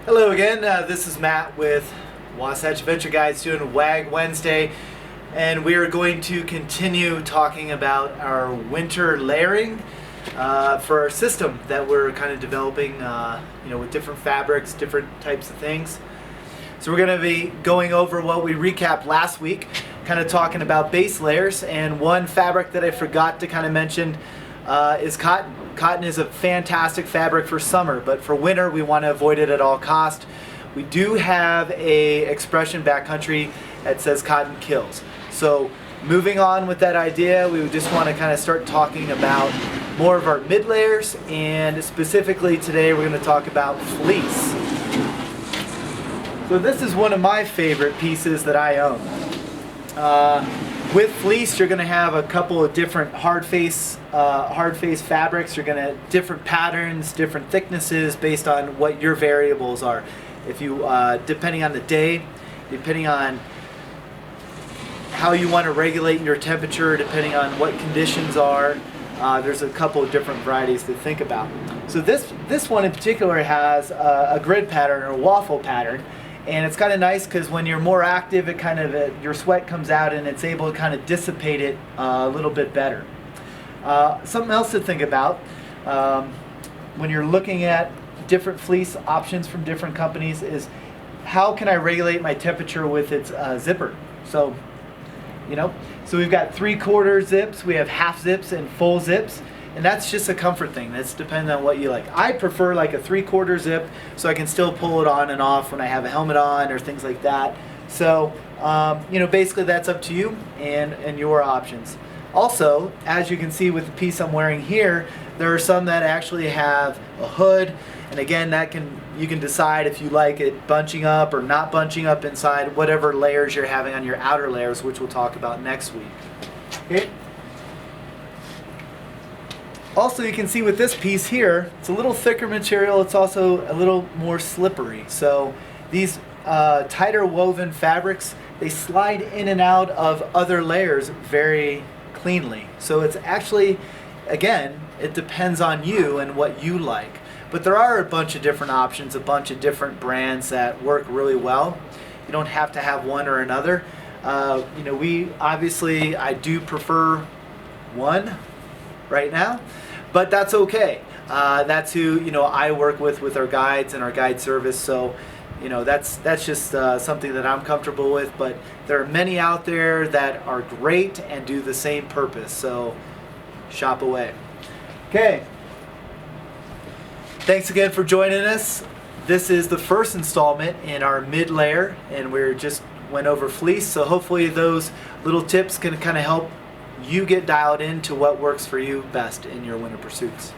Hello again, this is Matt with Wasatch Adventure Guides doing WAG Wednesday, and we are going to continue talking about our winter layering for our system that we're kind of developing with different fabrics, different types of things. So we're going to be going over what we recapped last week, kind of talking about base layers, and one fabric that I forgot to kind of mention is cotton. Cotton is a fantastic fabric for summer, but for winter we want to avoid it at all cost. We do have a expression backcountry that says cotton kills. So moving on with that idea, we just want to kind of start talking about more of our mid layers, and specifically today we're going to talk about fleece. So this is one of my favorite pieces that I own. With fleece, you're going to have a couple of different hard face fabrics. You're going to different patterns, different thicknesses based on what your variables are. If you, depending on the day, depending on how you want to regulate your temperature, depending on what conditions are, there's a couple of different varieties to think about. So this one in particular has a grid pattern or a waffle pattern. And it's kind of nice because when you're more active, it kind of your sweat comes out and it's able to kind of dissipate it a little bit better. Something else to think about when you're looking at different fleece options from different companies is how can I regulate my temperature with its zipper. So we've got 3/4 zips, we have half zips and full zips. And that's just a comfort thing. That's depending on what you like. I prefer like a 3/4 zip so I can still pull it on and off when I have a helmet on or things like that. So, basically that's up to you and your options. Also, as you can see with the piece I'm wearing here, there are some that actually have a hood. And again, you can decide if you like it bunching up or not bunching up inside whatever layers you're having on your outer layers, which we'll talk about next week. Okay. Also, you can see with this piece here, it's a little thicker material. It's also a little more slippery. So these tighter woven fabrics, they slide in and out of other layers very cleanly. So it's actually, again, it depends on you and what you like. But there are a bunch of different options, a bunch of different brands that work really well. You don't have to have one or another. I do prefer one right now, but that's okay. That's who I work with our guides and our guide service. So that's just something that I'm comfortable with. But there are many out there that are great and do the same purpose. So shop away. Okay. Thanks again for joining us. This is the first installment in our mid layer, and we just went over fleece. So hopefully those little tips can kind of help you get dialed into what works for you best in your winter pursuits.